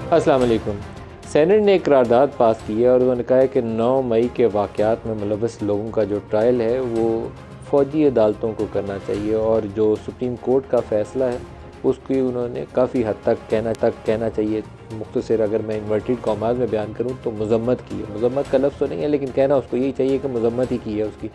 अस्सलाम वालेकुम। सेनेट ने एक करारदाद पास की है और उन्होंने कहा है कि 9 मई के वाक़यात में मुलव्वस लोगों का जो ट्रायल है वो फ़ौजी अदालतों को करना चाहिए और जो सुप्रीम कोर्ट का फ़ैसला है उसकी उन्होंने काफ़ी हद तक कहना चाहिए। मुख्तसर अगर मैं इन्वर्टेड कॉमास में बयान करूँ तो मज़म्मत की है। मज़म्मत का लफ्ज़ तो नहीं है, लेकिन कहना उसको यही चाहिए कि मज़म्मत ही की है उसकी।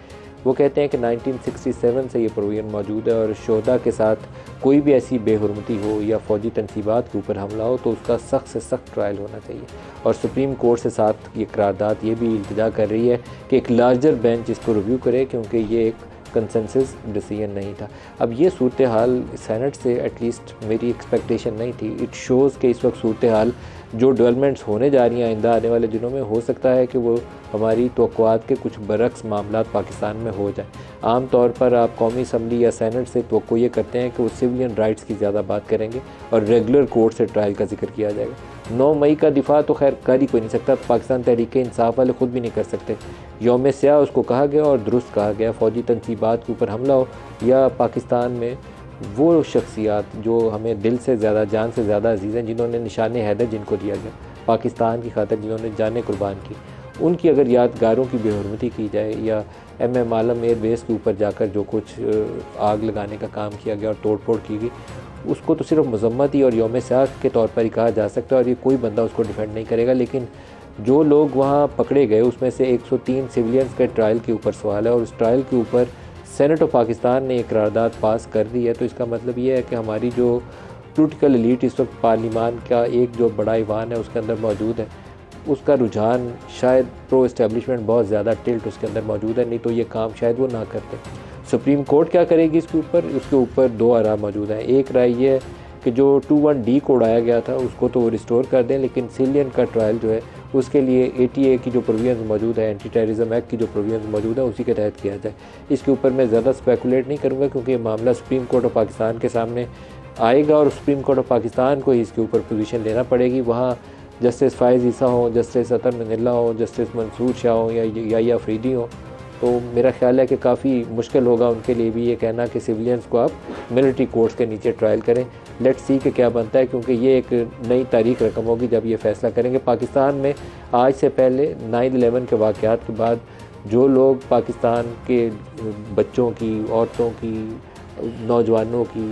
वो कहते हैं कि 1967 से ये प्रोविज़न मौजूद है और शोहदा के साथ कोई भी ऐसी बेहुरमती हो या फ़ौजी तनसीबात के ऊपर हमला हो तो उसका सख्त से सख्त ट्रायल होना चाहिए। और सुप्रीम कोर्ट से साथ ये करारदाद ये भी इल्तिजा कर रही है कि एक लार्जर बेंच इसको रिव्यू करे, क्योंकि ये एक कंसेंसस डिसीजन नहीं था। अब ये सूरत हाल सेनेट से एटलीस्ट मेरी एक्सपेक्टेशन नहीं थी। इट शोज़ कि इस वक्त सूरत हाल जो डेवलपमेंट्स होने जा रही हैं आइंदा आने वाले दिनों में, हो सकता है कि वो हमारी तवक्कुआत के कुछ बरक्स मामलात पाकिस्तान में हो जाए। आम तौर पर आप कौमी असम्बली या सेनेट से तवक्को ये करते हैं कि वो सिविलियन राइट्स की ज़्यादा बात करेंगे और रेगुलर कोर्ट से ट्रायल का जिक्र किया जाएगा। 9 मई का दिफा तो खैर कर ही कोई नहीं सकता, पाकिस्तान तहरीक इंसाफ वाले ख़ुद भी नहीं कर सकते। यौम स्याह उसको कहा गया और दुरुस्त कहा गया। फ़ौजी तनसीबात के ऊपर हमला हो या पाकिस्तान में वो शख्सियात जो हमें दिल से ज़्यादा, जान से ज़्यादा अजीज़ हैं, जिन्होंने निशान हैदर जिनको दिया गया पाकिस्तान की खातिर, जिन्होंने जानें कुर्बान की, उनकी अगर यादगारों की बेहुरमती की जाए या MM आलम एयरबेस के ऊपर जाकर जो कुछ आग लगाने का काम किया गया और तोड़ फोड़ की गई, उसको तो सिर्फ मज़म्मत ही और यौम स्याह के तौर पर ही कहा जा सकता है और ये कोई बंदा उसको डिफेंड नहीं करेगा। लेकिन जो लोग वहाँ पकड़े गए उसमें से 103 सिविलियंस के ट्रायल के ऊपर सवाल है और उस ट्रायल के ऊपर सेनेट ऑफ पाकिस्तान ने एक करारदाद पास कर दी है। तो इसका मतलब ये है कि हमारी जो पॉलिटिकल एलीट इस वक्त पार्लिमान का एक जो बड़ा ईवान है उसके अंदर मौजूद है, उसका रुझान शायद प्रो इस्टेब्लिशमेंट बहुत ज़्यादा टिल्ट उसके अंदर मौजूद है, नहीं तो ये काम शायद वो ना करते। सुप्रीम कोर्ट क्या करेगी इसके ऊपर? उसके ऊपर 2 आरा मौजूद हैं। एक राय ये है कि जो 21D को उड़ाया गया था उसको तो वो रिस्टोर कर दें, लेकिन सिविलियन का ट्रायल जो है उसके लिए ATA की जो प्रोविजन मौजूद है, एंटी टेररिज्म एक्ट की जो प्रोविजन मौजूद है, उसी के तहत किया जाए। इसके ऊपर मैं ज़्यादा स्पेकुलेट नहीं करूँगा क्योंकि ये मामला सुप्रीम कोर्ट ऑफ पाकिस्तान के सामने आएगा और सुप्रीम कोर्ट ऑफ पाकिस्तान को ही इसके ऊपर पोजीशन लेना पड़ेगी। वहाँ जस्टिस फ़ाइज़ ईसा हो, जस्टिस अतर मनिल्ला हो, जस्टिस मंसूर शाह हो या अफरीदी हो, तो मेरा ख्याल है कि काफ़ी मुश्किल होगा उनके लिए भी ये कहना कि सिविलियंस को आप मिलिट्री कोर्ट्स के नीचे ट्रायल करें। लेट्स सी कि क्या बनता है, क्योंकि ये एक नई तारीख रकम होगी जब ये फ़ैसला करेंगे। पाकिस्तान में आज से पहले 9/11 के वाक़यात के बाद जो लोग पाकिस्तान के बच्चों की, औरतों की, नौजवानों की,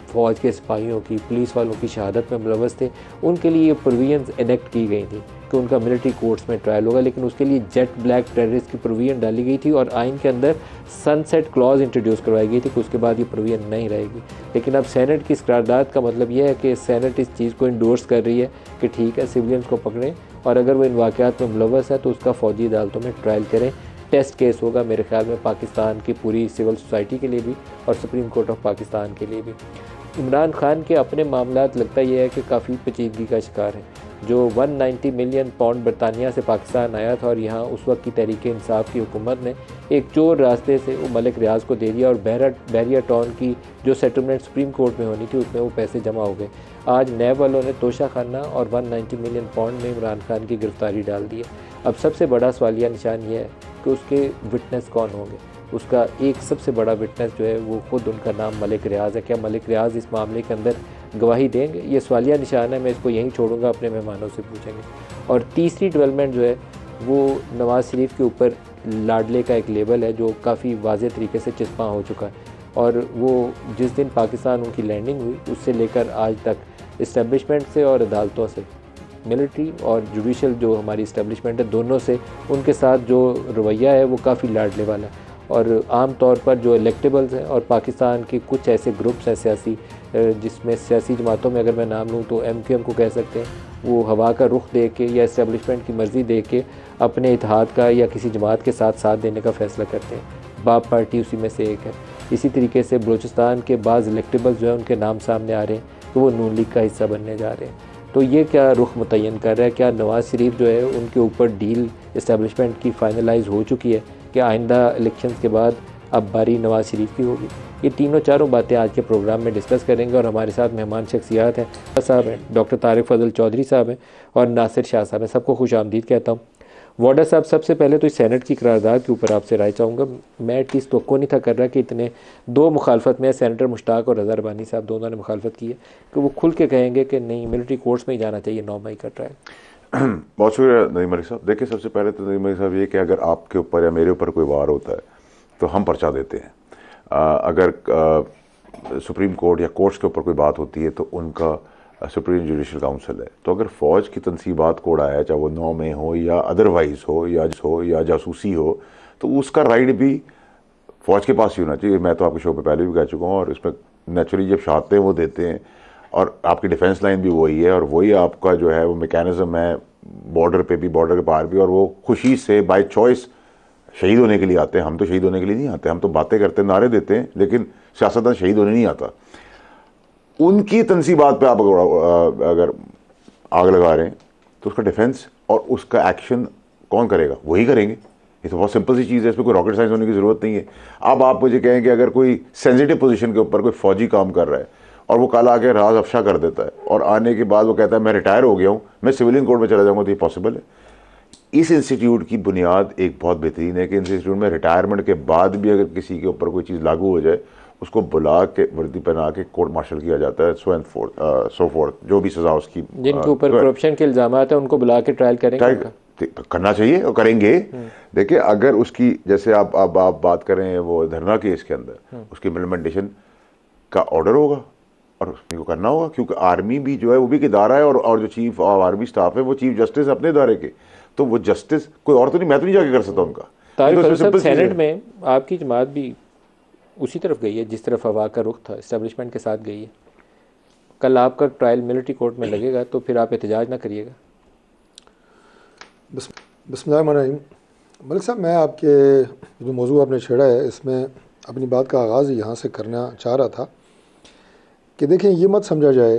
फ़ौज के सिपाहियों की, पुलिस वालों की शहादत में मुलव्वस थे, उनके लिए ये प्रोविजंस एनेक्ट की गई थी कि उनका मिलिट्री कोर्ट्स में ट्रायल होगा। लेकिन उसके लिए जेट ब्लैक टेररिस्ट की प्रोविजन डाली गई थी और आइन के अंदर सनसेट क्लॉज इंट्रोड्यूस करवाई गई थी कि उसके बाद ये प्रोविजन नहीं रहेगी। लेकिन अब सेनेट की इस करारदाद का मतलब यह है कि सेनेट इस चीज़ को इंडोर्स कर रही है कि ठीक है, सिविलियंस को पकड़ें और अगर वो इन वाक़यात में मुलव्वस है तो उसका फ़ौजी अदालतों में ट्रायल करें। टेस्ट केस होगा मेरे ख्याल में पाकिस्तान की पूरी सिविल सोसाइटी के लिए भी और सुप्रीम कोर्ट ऑफ पाकिस्तान के लिए भी। इमरान खान के अपने मामलात लगता ये है कि काफ़ी पेचीदगी का शिकार है। जो 190 मिलियन पाउंड बरतानिया से पाकिस्तान आया था और यहाँ उस वक्त की तहरीक इंसाफ की हुकूमत ने एक चोर रास्ते से वो मलिक रियाज को दे दिया और बहरिया टाउन की जो सेटलमेंट सुप्रीम कोर्ट में होनी थी उसमें वो पैसे जमा हो गए। आज नैब वालों ने तोशा खाना और 190 मिलियन पाउंड में इमरान खान की गिरफ्तारी डाल दी है। अब सबसे बड़ा सवालिया निशान ये है कि उसके विटनेस कौन होंगे। उसका एक सबसे बड़ा विटनेस जो है वो ख़ुद उनका नाम मलिक रियाज़ है। क्या मलिक रियाज़ इस मामले के अंदर गवाही देंगे? ये सवालिया निशान है। मैं इसको यहीं छोड़ूंगा, अपने मेहमानों से पूछेंगे। और तीसरी डेवलपमेंट जो है वो नवाज़ शरीफ के ऊपर लाडले का एक लेबल है जो काफ़ी वाज़े तरीके से चिस्पा हो चुका है और वो जिस दिन पाकिस्तान उनकी लैंडिंग हुई उससे लेकर आज तक इस्टेब्लिशमेंट से और अदालतों से, मिलिट्री और जुडिशल जो हमारी इस्टेब्लिशमेंट है, दोनों से उनके साथ जो रवैया है वो काफ़ी लाडले वाला है। और आम तौर पर जो इलेक्टेबल्स हैं और पाकिस्तान के कुछ ऐसे ग्रुप्स हैं सियासी, जिसमें सियासी जमातों में अगर मैं नाम लूँ तो MQM को कह सकते हैं, वो हवा का रुख दे के या इस्टेब्लिशमेंट की मर्ज़ी दे के अपने इत्तेहाद का या किसी जमात के साथ देने का फ़ैसला करते हैं। बाप पार्टी उसी में से एक है। इसी तरीके से बलूचिस्तान के बाज़ इलेक्टेबल्स जो हैं उनके नाम सामने आ रहे हैं तो वो नून लीग का हिस्सा बनने जा रहे हैं। तो ये क्या रुख मुतय्यन कर रहा है? क्या नवाज़ शरीफ जो है उनके ऊपर डील इस्टेब्लिशमेंट की फ़ाइनलाइज हो चुकी है कि आइंदा इलेक्शंस के बाद अब बारी नवाज़ शरीफ की होगी? ये तीनों चारों बातें आज के प्रोग्राम में डिस्कस करेंगे और हमारे साथ मेहमान शख्सियात हैं साहब हैं, डॉक्टर तारिक फजल चौधरी साहब हैं और नासिर शाह साहब हैं। सबको खुश आमदीद कहता हूँ। वाडा साहब, सबसे पहले तो इस सेनेट की करारदाद के ऊपर आपसे राय चाहूँगा। मैं एटलीस्ट तो नहीं था कर रहा कि इतने दो मुखालफत में, सेनेटर मुश्ताक और रज़ा रबानी साहब दोनों ने मुखालफत की है कि वो खुल के कहेंगे कि नहीं, मिलिट्री कोर्ट्स में ही जाना चाहिए 9 मई का ट्रायल। बहुत शुक्रिया नदीम मलिक साहब। देखिए, सबसे पहले तो नदीम मलिक साहब ये कि अगर आपके ऊपर या मेरे ऊपर कोई वार होता है तो हम पर्चा देते हैं। अगर सुप्रीम कोर्ट या कोर्ट्स के ऊपर कोई बात होती है तो उनका सुप्रीम जुडिशल काउंसिल है। तो अगर फ़ौज की तनसीबात को उड़ाया, चाहे वो 9 में हो या अदरवाइज़ हो या जासूसी हो, तो उसका राइट भी फ़ौज के पास ही होना चाहिए। मैं तो आपके शो पे पहले भी कह चुका हूँ, और इसमें नेचुरली जब शहादतें वो देते हैं, और आपकी डिफेंस लाइन भी वही है और वही आपका जो है वो मैकेनिज़्म है, बॉर्डर पे भी, बॉर्डर के पार भी, और वो खुशी से बाय चॉइस शहीद होने के लिए आते हैं। हम तो शहीद होने के लिए नहीं आते, हम तो बातें करते, नारे देते हैं, लेकिन सियासतदान शहीद होने नहीं आता। उनकी तनसीबात पे आप अगर आग लगा रहे हैं तो उसका डिफेंस और उसका एक्शन कौन करेगा? वही करेंगे। ये तो बहुत सिंपल सी चीज़ है, इसमें कोई रॉकेट साइंस होने की ज़रूरत नहीं है। अब आप मुझे कहें कि अगर कोई सेंसिटिव पोजीशन के ऊपर कोई फ़ौजी काम कर रहा है और वो कल आके राज अफशा कर देता है और आने के बाद वो कहता है मैं रिटायर हो गया हूँ, मैं सिविलियन कोर्ट में चला जाऊँगा, तो ये पॉसिबल है? इस इंस्टीट्यूट की बुनियाद एक बहुत बेहतरीन है कि इस इंस्टीट्यूट में रिटायरमेंट के बाद भी अगर किसी के ऊपर कोई चीज़ लागू हो जाए, उसको बुला के वर्दी पहना के कोर्ट मार्शल किया जाता है, सो फोर्थ, जो भी सज़ा उसकी, जिनके ऊपर करप्शन के इल्ज़ाम है उनको बुला के ट्रायल करेंगे। करना चाहिए और करेंगे। देखिए, अगर उसकी, जैसे आप बात कर रहे हैं वो धरना केस के अंदर, उसकी इम्प्लीमेंटेशन का ऑर्डर होगा और उसको करना होगा, क्योंकि आर्मी भी जो है वो भी एक इदारा है, और जो चीफ ऑफ आर्मी स्टाफ है वो चीफ जस्टिस अपने इदारे के, तो वो जस्टिस कोई और तो नहीं, मैं तो नहीं जाके कर सकता उनका। तो सेनेट में आपकी जमात भी उसी तरफ गई है जिस तरफ हवा का रुख था, इस्टेब्लिशमेंट के साथ गई है। कल आपका ट्रायल मिलिट्री कोर्ट में लगेगा तो फिर आप एहतजाज ना करिएगा। बिस्मिल्लाहिर्रहमानिर्रहीम। मलिक साहब, मैं आपके जो मौजू आपने छेड़ा है इसमें अपनी बात का आगाज़ यहाँ से करना चाह रहा था कि देखें, ये मत समझा जाए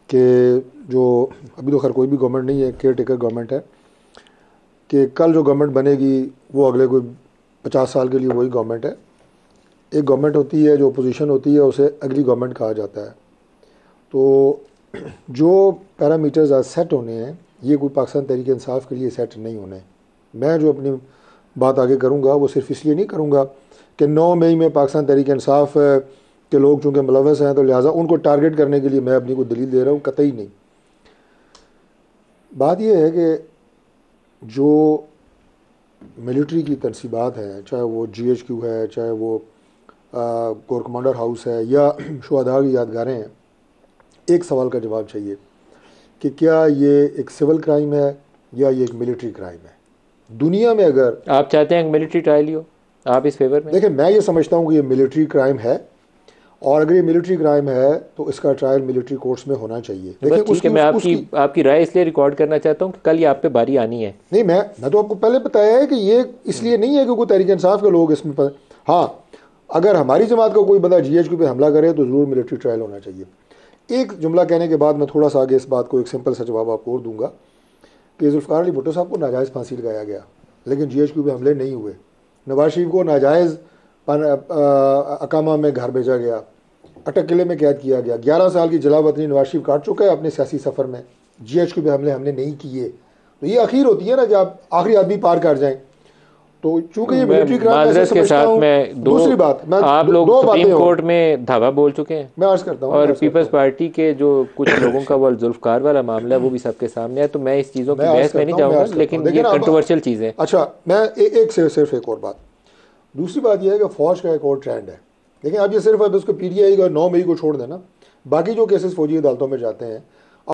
कि जो अभी तो खैर कोई भी गवर्नमेंट नहीं है, केयर टेकर गवर्नमेंट है, कि कल जो गवर्नमेंट बनेगी वो अगले कोई 50 साल के लिए वही गवर्नमेंट है। एक गवर्नमेंट होती है, जो अपोजिशन होती है, उसे अगली गवर्नमेंट कहा जाता है। तो जो पैरामीटर्स आज सेट होने हैं, ये कोई पाकिस्तान तहरीक इंसाफ के लिए सेट नहीं होने। मैं जो अपनी बात आगे करूँगा वो सिर्फ इसलिए नहीं करूँगा कि 9 मई में पाकिस्तान तहरीक इंसाफ के लोग चूँकि मुलव्वस हैं तो लिहाजा उनको टारगेट करने के लिए मैं अपनी कोई दलील दे रहा हूँ, कतई नहीं। बात यह है कि जो मिलिट्री की तनसीबात हैं, चाहे वो GHQ है, चाहे वो कोर कमांडर हाउस है या शुहदा की यादगारें हैं, एक सवाल का जवाब चाहिए कि क्या ये एक सिविल क्राइम है या ये एक मिलिट्री क्राइम है। दुनिया में अगर आप चाहते हैं मिलिट्री ट्रायल ही हो, आप इस फेवर में? देखिए, मैं ये समझता हूँ कि ये मिलिट्री क्राइम है, और अगर ये मिलिट्री क्राइम है तो इसका ट्रायल मिलिट्री कोर्ट्स में होना चाहिए। देखिए, मैं आपकी राय इसलिए रिकॉर्ड करना चाहता हूँ कि कल ये आप पे बारी आनी है। नहीं, मैं तो आपको पहले बताया है कि ये इसलिए नहीं है कि कोई तहरीक इंसाफ के लोग इसमें हाँ, अगर हमारी जमात का कोई बंदा GHQ पे हमला करे तो ज़रूर मिलिट्री ट्रायल होना चाहिए। एक जुमला कहने के बाद मैं थोड़ा सा आगे इस बात को एक सिंपल सा जवाब आपको और दूंगा कि जुल्फ़िकार अली भुट्टो साहब को नाजायज़ फांसी लगाया गया, लेकिन GHQ पे हमले नहीं हुए। नवाज शरीफ को नाजायज़ अकामा में घर भेजा गया, अटक किले में कैद किया गया। 11 साल की जलावतनी नवाज शरीफ काट चुका है अपने सियासी सफ़र में। GHQ पे हमले हमने नहीं किए। तो ये आखिर होती है ना, जब आखिरी आदमी पार कर जाएं। तो चूंकि ये मिलिट्री क्राइम के साथ में दूसरी बात, मैं आप लोग सुप्रीम कोर्ट में धावा बोल चुके हैं, मैं अर्ज करता हूँ, और पीपल्स पार्टी के जो कुछ लोगों का वो जुल्फकार वाला मामला है वो भी सबके सामने है। तो मैं इस चीज़ों की बहस में नहीं जाऊँगा, लेकिन ये कंट्रोवर्शियल चीज़ है। अच्छा, मैं सिर्फ एक और बात, दूसरी बात यह है कि फ़ौज का एक और ट्रेंड है। लेकिन अब ये सिर्फ अब उसको PTI का 9 मई को छोड़ देना, बाकी जो केसेस फौजी अदालतों में जाते हैं